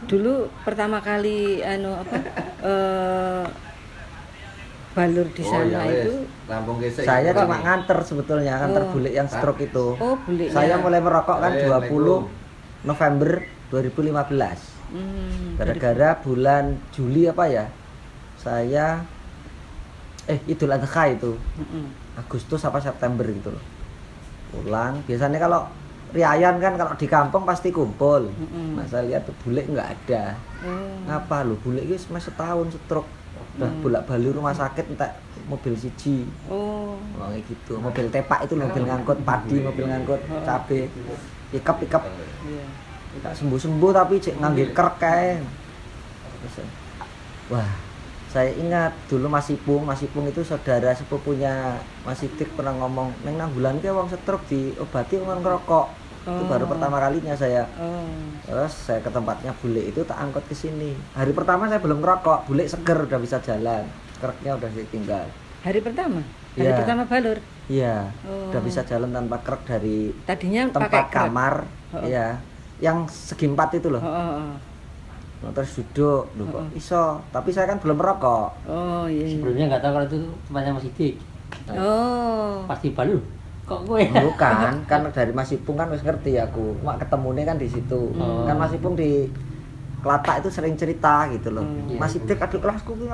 Dulu pertama kali balur di sana itu saya cuma nganter sebetulnya, nganter bule yang stroke itu. Oh, bule. Saya mulai merokok kan 20 November 2015. Gara-gara bulan Juli apa ya? Saya Idul Adha itu. Agustus apa September gitu loh. Pulang, biasanya kalau riayan kan kalau di kampung pasti kumpul. Nah, saya lihat tuh bule nggak ada. Ngapa lo bule itu masih setahun stroke. Udah bolak-balik rumah sakit entek mobil siji. Kayak gitu. Mobil tepak itu mobil ngangkut padi, mobil ngangkut cabe. Pikap. Tak sembuh-sembuh tapi cek ngangge kerek kae. Wah, saya ingat dulu Mas Ipung itu saudara sepupunya Mas Sidik pernah ngomong, "Neng nang bulan ki wong stroke diobati wong ngerokok." Itu baru pertama kalinya saya. Terus saya ke tempatnya bule itu tak angkut ke sini. Hari pertama saya belum ngerokok, bule seger udah bisa jalan. Kereknya udah ditinggal. Hari pertama? Hari pertama balur? Iya, udah bisa jalan tanpa kerek dari tadinya tempat kamar. Iya, yang segi 4 itu loh. Nah, terus duduk, kok iso, tapi saya kan belum merokok. Iya. Sebelumnya nggak tahu kalau itu tempatnya Mas Sidik. Pasti balur. Kok gue? Bukan, kan dari Mas Ipung kan wis ngerti aku. Mak ketemunya kan di situ. Kan Mas Ipung di Kelata itu sering cerita gitu loh. Mas Sidik adik kelasku ki.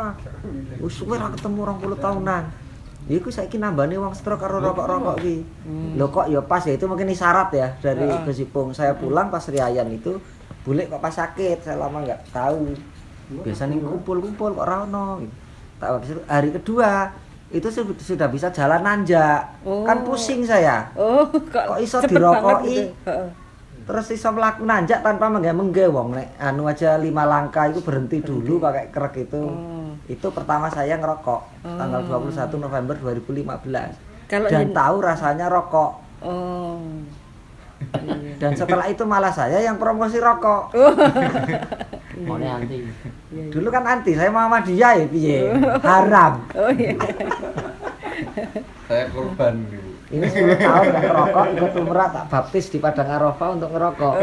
Wis suwe ra ketemu 20 tahunan. Ya iku saiki nambane wong stroke karo rokok-rokok ki. Lho kok ya pas ya itu mungkin isyarat ya dari Mas Ipung. Saya pulang pas riayan itu bule kok pas sakit, saya lama nggak tahu. Biasanya kumpul-kumpul kok ra ono. Hari kedua itu sudah bisa jalan nanjak. Kan pusing saya. Kok iso dirokoki? Terus iso mlaku nanjak tanpa mengge-mengge wong nek anu aja 5 langkah itu berhenti dulu pakai kerek itu. Itu pertama saya ngerokok tanggal 21 November 2015. Dan tahu rasanya rokok. Dan setelah itu malah saya yang promosi rokok. Maunya anti. Dulu kan anti, saya Muhammadiyah ya piye? Haram. Saya korban dulu. Ini 10 tahun gak ngerokok, ikut umrah tak baptis di Padang Arafah untuk ngerokok.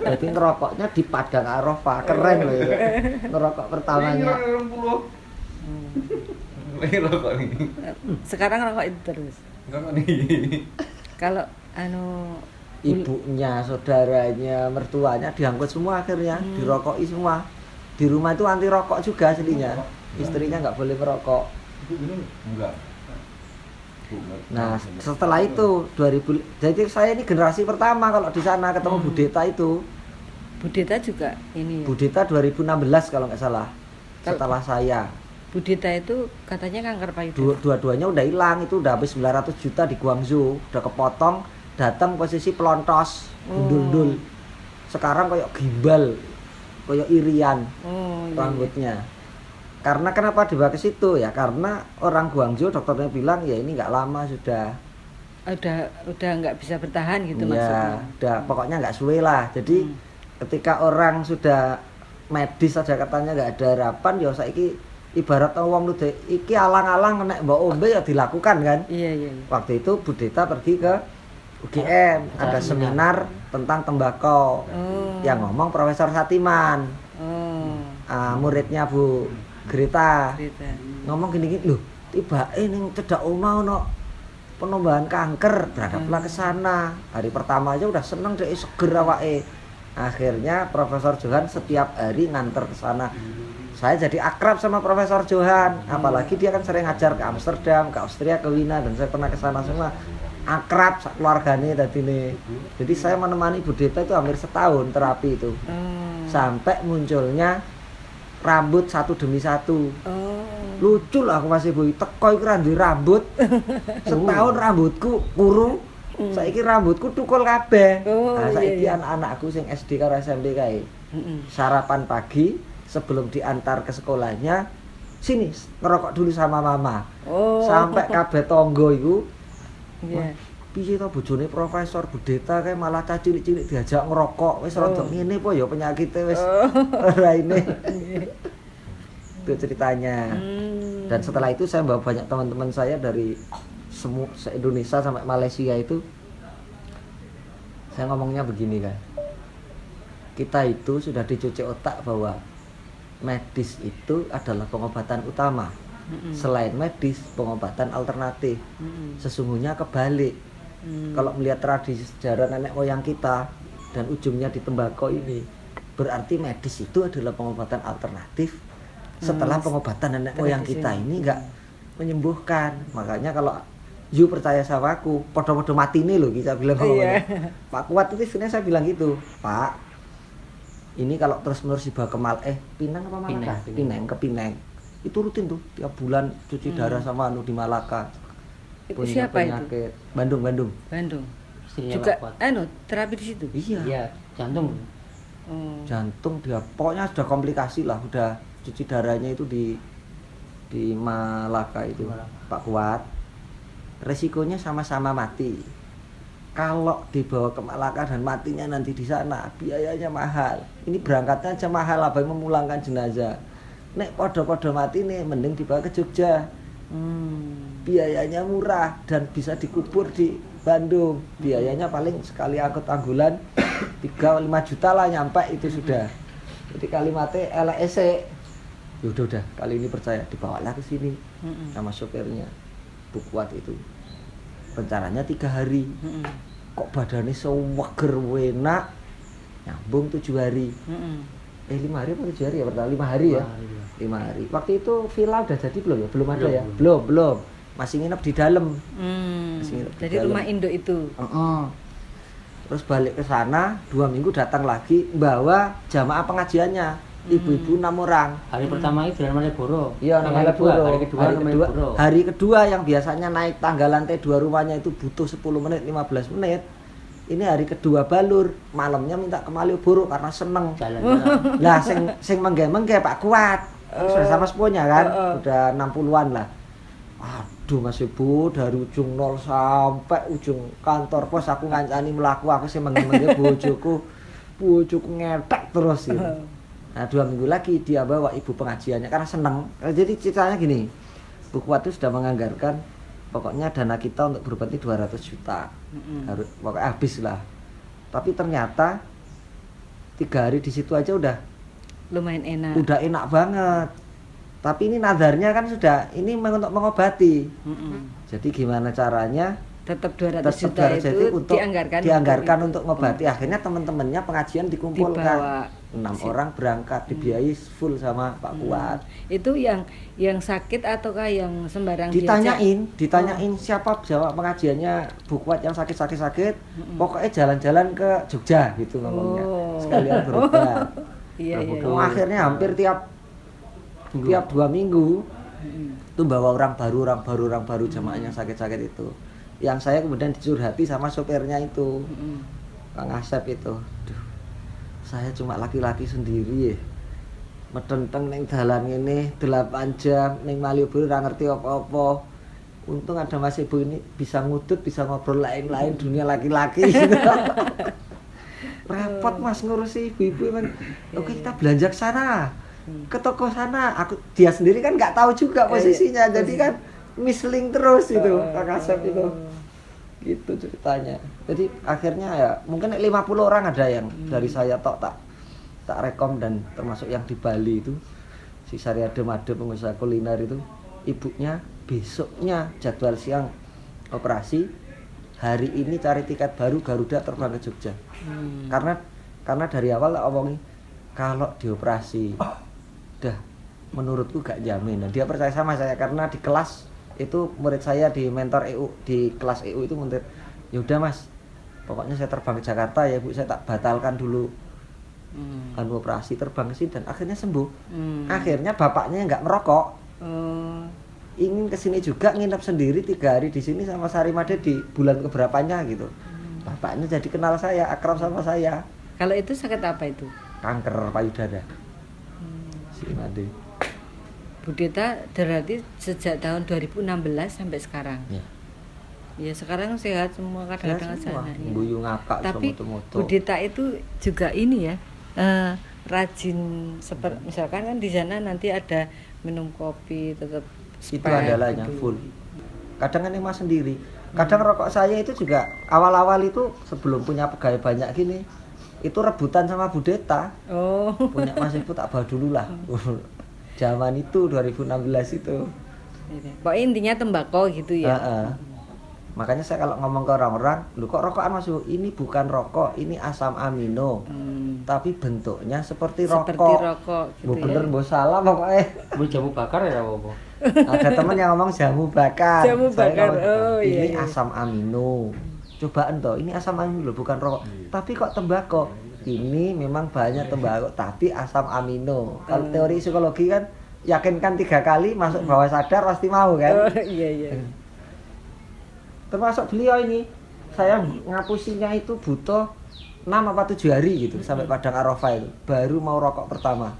Jadi ngerokoknya di Padang Arafah, keren loh ya. Ngerokok pertamanya. Lagi rokok nih. Sekarang rokok itu terus. Rokok nih. Kalau ibunya, saudaranya, mertuanya diangkut semua akhirnya, dirokoki semua. Di rumah itu anti rokok juga aslinya. Istrinya nggak boleh merokok. Enggak. Nah, setelah itu 2000, jadi saya ini generasi pertama kalau di sana ketemu Budeta itu. Budeta juga ini. Budeta 2016 kalau nggak salah. Setelah saya. Budeta itu katanya kanker payudara. Dua-duanya udah hilang, itu udah habis 900 juta di Guangzhou, udah kepotong. Datang posisi pelontos, gundul-dul. Sekarang kayak gimbal, kayak irian rambutnya. Karena kenapa dibawa ke situ ya? Karena orang Guangzhou dokternya bilang ya ini nggak lama sudah. Udah nggak bisa bertahan gitu ya, maksudnya. Udah pokoknya nggak suwe lah. Jadi ketika orang sudah medis aja katanya nggak ada harapan, ya saiki ibarat wong lu iki alang-alang nek mbok ombe ya dilakukan kan. Iya. Waktu itu Budeta pergi ke UGM, ada seminar tentang tembakau yang ngomong Profesor Satiman, muridnya Bu Greta. Ngomong gini loh, tiba ning cedak omah ono penambahan kanker, berangkatlah ke sana. Hari pertama aja udah seneng deh, seger awake. Akhirnya Profesor Johan setiap hari nganter ke sana. Saya jadi akrab sama Profesor Johan, apalagi dia kan sering ngajar ke Amsterdam, ke Austria, ke Wina, dan saya pernah ke sana semua. Akrab keluarganya tadi nih. Jadi saya menemani Budeta itu hampir setahun terapi itu. Sampai munculnya rambut satu demi satu. Lucu lah aku masih boy teko iki rambut rambut. Setahun rambutku kuru. Saiki rambutku tukul kabeh. Nah, saiki anak-anakku sing SD karo SMP kae. Sarapan pagi sebelum diantar ke sekolahnya, sini ngerokok dulu sama mama. Sampai kabeh tonggo iku. Piye to bojone Profesor Budeta kae malah cah cilik-cilik diajak ngerokok. Wis rada ngene po ya penyakite wis ora ini. Itu ceritanya. Dan setelah itu saya bawa banyak teman-teman saya dari semua se-Indonesia sampai Malaysia itu. Saya ngomongnya begini kan. kita itu sudah dicuci otak bahwa medis itu adalah pengobatan utama. Selain medis, pengobatan alternatif. Sesungguhnya kebalik. Kalau melihat tradisi sejarah nenek moyang kita dan ujungnya di tembakau ini, berarti medis itu adalah pengobatan alternatif setelah pengobatan nenek moyang kita ini enggak menyembuhkan. Makanya kalau you percaya sama aku, podo-podo mati nih loh, kita bilang ngomongnya. Pak Kuat itu sebenarnya saya bilang gitu, Pak, ini kalau terus-menerus dibawa ke Pinang apa Malaka? Pinang ke Pinang. Itu rutin tuh, tiap bulan cuci darah sama anu di Malaka. Itu Punya siapa penyakit. itu? Bandung. Istrinya Juga Pak Kuat. terapi di situ. Iya. Iya, jantung. Jantung dia, pokoknya sudah komplikasi lah, udah cuci darahnya itu di Malaka itu, Pak Kuat. Resikonya sama-sama mati. Kalau dibawa ke Malaka dan matinya nanti di sana, biayanya mahal. Ini berangkatnya aja mahal, apa yang memulangkan jenazah. Nek podo-podo mati nih, mending dibawa ke Jogja. Biayanya murah dan bisa dikubur di Bandung. Biayanya paling sekali angkut anggulan 3-5 juta lah nyampe itu sudah. Jadi kalimatnya LSE. Udah kali ini percaya, dibawalah ke sini sama sopirnya. Bu Kuat itu rencananya 3 hari. Kok badannya sewager enak, nyambung 7 hari. 5 hari apa 7 hari ya? Pertama 5 hari ya. 5 hari. Waktu itu villa udah jadi belum ya? Belum ada ya? Belum. Masih nginep di dalam. Jadi rumah induk itu. Terus balik ke sana 2 minggu, datang lagi bawa jamaah pengajiannya. Ibu-ibu 6 orang. Hari pertama itu Jalan Malioboro. Iya, Malioboro. Hari kedua yang biasanya naik tangga lantai 2 rumahnya itu butuh 10 menit, 15 menit. Ini hari kedua balur, malamnya minta ke Malioboro karena seneng. Lah sing mengge-mengge Pak Kuat. Sudah sama sepuhnya kan, udah 60-an lah. Aduh Mas Ibu, dari ujung 0 sampai ujung kantor pos aku ngancani melaku, aku sih mengge-mengge bojoku ngetek terus gitu. Nah 2 minggu lagi dia bawa ibu pengajiannya karena seneng. Jadi ceritanya gini, Bu Kuat itu sudah menganggarkan pokoknya dana kita untuk berobat ini 200 juta. Harus pokoknya habis lah. Tapi ternyata 3 hari di situ aja udah lumayan enak. Udah enak banget. Tapi ini nadarnya kan sudah ini untuk mengobati. Jadi gimana caranya? Tetap 200 juta itu untuk dianggarkan untuk ngobati. Akhirnya teman-temannya pengajian dikumpulkan. Dibawa 6 orang berangkat, dibiayai full sama Pak Kuat. Itu yang sakit ataukah yang sembarang ditanyain siapa jawab pengajiannya Bu Kuat yang sakit. Pokoknya jalan-jalan ke Jogja gitu ngomongnya. Sekalian berobat. Iya. Akhirnya hampir tiap 2 minggu itu bawa orang baru jamaah yang sakit-sakit itu. Yang saya kemudian dicurhati sama sopirnya itu, Kang Asep itu. Duh, saya cuma laki-laki sendiri ya, metenteng neng dalan ini 8 jam neng Malioboro ora ngerti apa-apa. Untung ada Mas Ibu ini bisa ngudut, bisa ngobrol lain-lain dunia laki-laki. Repot Mas ngurusi ibu-ibu kan. Oke, kita belanja ke sana, ke toko sana. Dia sendiri kan nggak tahu juga posisinya, jadi kan misling terus itu Kang Asep itu. Gitu ceritanya. Jadi akhirnya ya mungkin 50 orang ada yang dari saya tak rekom, dan termasuk yang di Bali itu si Saryade Made pengusaha kuliner itu, ibunya besoknya jadwal siang operasi, hari ini cari tiket baru Garuda terbang ke Jogja. Karena dari awal omongin kalau dioperasi dah menurutku gak jamin. Nah, dia percaya sama saya karena di kelas itu murid saya di mentor EU, di kelas EU itu murid, ya udah Mas, pokoknya saya terbang ke Jakarta ya Bu, saya tak batalkan dulu operasi, terbang ke sini dan akhirnya sembuh. Akhirnya bapaknya nggak merokok, ingin kesini juga, nginep sendiri 3 hari di sini sama Sari Made di bulan keberapanya gitu. Bapaknya jadi kenal saya, akrab sama saya. Kalau itu sakit apa itu? Kanker payudara. Si Made. Bu Deta berarti sejak tahun 2016 sampai sekarang. Ya sekarang sehat semua, kadang-kadang sana. Buyu ngakak. Tapi Bu Deta itu juga ini ya, rajin seperti misalkan kan di sana nanti ada minum kopi tetap itu andalanya full. Kadang kan Mas sendiri. Kadang rokok saya itu juga awal-awal itu sebelum punya pegawai banyak gini, itu rebutan sama Budeta. Oh. Punya Mas Ibu tak bawa dulu lah. Zaman itu 2016 itu. Pokoknya intinya tembakau gitu ya. Makanya saya kalau ngomong ke orang-orang, lu kok rokokan Mas Ibu? Ini bukan rokok, ini asam amino. Tapi bentuknya seperti rokok. Seperti rokok gitu bener ya. mbok salah pokoknya. Bu jamu bakar ya apa? Ada teman yang ngomong jamu bakar. Jamu Saya bakar. ngomong, Oh iya. ini iya. asam amino. Cobaan toh, ini asam amino loh, bukan rokok. Tapi kok tembakau? Ini memang banyak tembakau, tapi asam amino. Kalau teori psikologi kan, yakinkan 3 kali, masuk bawah sadar pasti mau kan. Oh iya iya. Termasuk beliau ini, saya ngapusinya itu butuh 6 apa 7 hari gitu, sampai Padang Arafah itu, baru mau rokok pertama.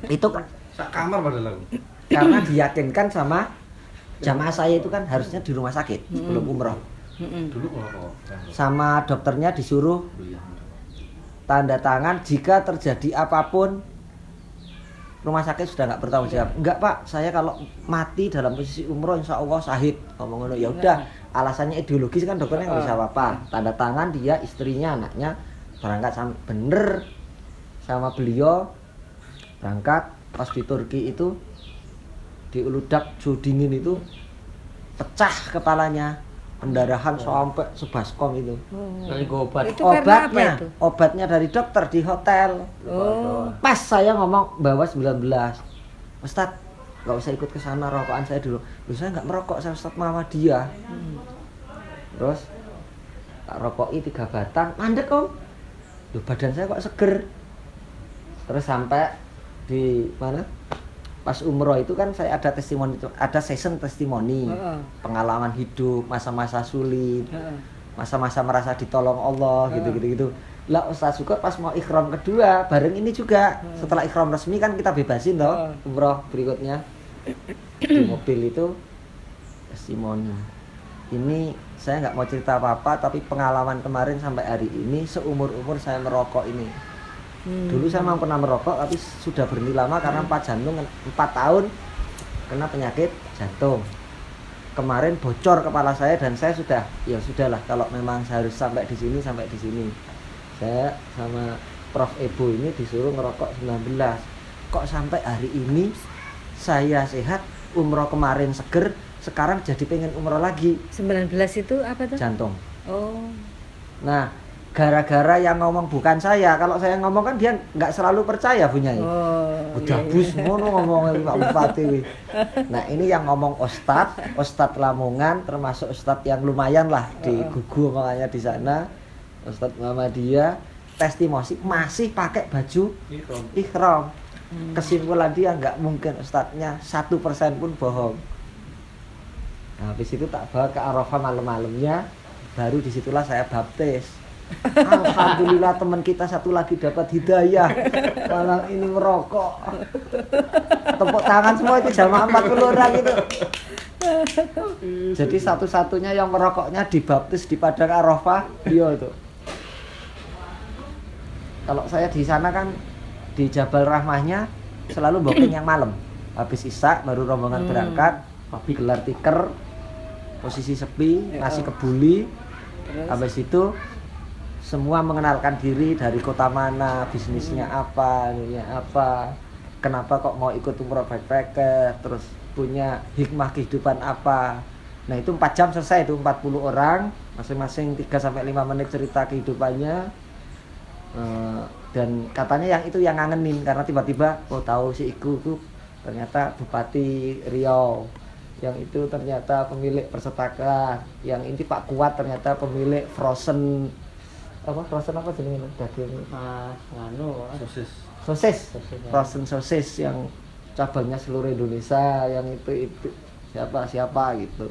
Itu Sak kamar padahal aku. karena diyakinkan sama jamaah saya itu kan harusnya di rumah sakit sebelum umroh. Dulu rokok. Sama dokternya disuruh tanda tangan jika terjadi apapun rumah sakit sudah nggak bertanggung jawab. Enggak Pak, saya kalau mati dalam posisi umroh insya Allah syahid. Ngomong ngono ya udah, alasannya ideologis kan dokternya nggak bisa apa-apa. Tanda tangan dia, istrinya, anaknya berangkat sama bener sama beliau berangkat pas di Turki itu di Uludak suhu dingin itu pecah kepalanya, pendarahan sampai sebaskom itu. Kali obat. Itu karena apa itu? Obatnya dari dokter di hotel. Pas saya ngomong bawa 19, Ustadz nggak usah ikut ke sana, rokokan saya dulu. Loh, saya nggak merokok, saya Ustadz Muhammadiyah. Terus tak rokoki 3 batang, mandek Om. Loh, badan saya kok seger. Terus sampai di mana? Pas umroh itu kan saya ada testimoni, ada session testimoni, pengalaman hidup, masa-masa sulit, masa-masa merasa ditolong Allah, gitu. Lah Ustaz juga pas mau ikhram kedua, bareng ini juga, setelah ikhram resmi kan kita bebasin loh, umroh berikutnya. Di mobil itu testimoni. Ini saya nggak mau cerita apa-apa, tapi pengalaman kemarin sampai hari ini, seumur-umur saya merokok ini. Dulu saya memang pernah merokok tapi sudah berhenti lama karena 4 tahun kena penyakit jantung. Kemarin bocor kepala saya dan saya sudah, ya sudahlah kalau memang saya harus sampai di sini. Saya sama Prof Ebo ini disuruh ngerokok 19. Kok sampai hari ini saya sehat, umroh kemarin seger, sekarang jadi pengen umroh lagi. 19 itu apa tuh? Jantung. Oh. Nah, gara-gara yang ngomong bukan saya. Kalau saya ngomong kan dia nggak selalu percaya punya. Udah bus ngono ngomongnya Pak Bupati. Nah, ini yang ngomong Ustadz Lamongan, termasuk Ustadz yang lumayan lah di Gugu makanya di sana. Ustadz Muhammadiyah, testimoni masih pakai baju ihram. Kesimpulan dia nggak mungkin Ustadznya 1% pun bohong. Nah, habis itu tak bawa ke Arafah malam-malamnya, baru disitulah saya baptis. Alhamdulillah teman kita satu lagi dapat hidayah, malah ini merokok. Tepuk tangan semua itu jamaah 40 orang itu. Jadi satu-satunya yang merokoknya dibaptis di Padang Arafah dia itu. Kalau saya di sana kan di Jabal Rahmahnya selalu booking yang malam. Habis Isya baru rombongan berangkat, gelar tikar, posisi sepi, nasi kebuli. Habis itu semua mengenalkan diri, dari kota mana, bisnisnya apa, kenapa kok mau ikut umroh backpacker, terus punya hikmah kehidupan apa. Nah itu 4 jam selesai, itu 40 orang, masing-masing 3-5 menit cerita kehidupannya. Dan katanya yang itu yang ngangenin, karena tiba-tiba tahu si Iku tuh ternyata Bupati Riau, yang itu ternyata pemilik Persetaka, yang ini Pak Kuat ternyata pemilik frozen apa jenenge daging sosis frozen sosis yang cabangnya seluruh Indonesia, yang itu siapa gitu.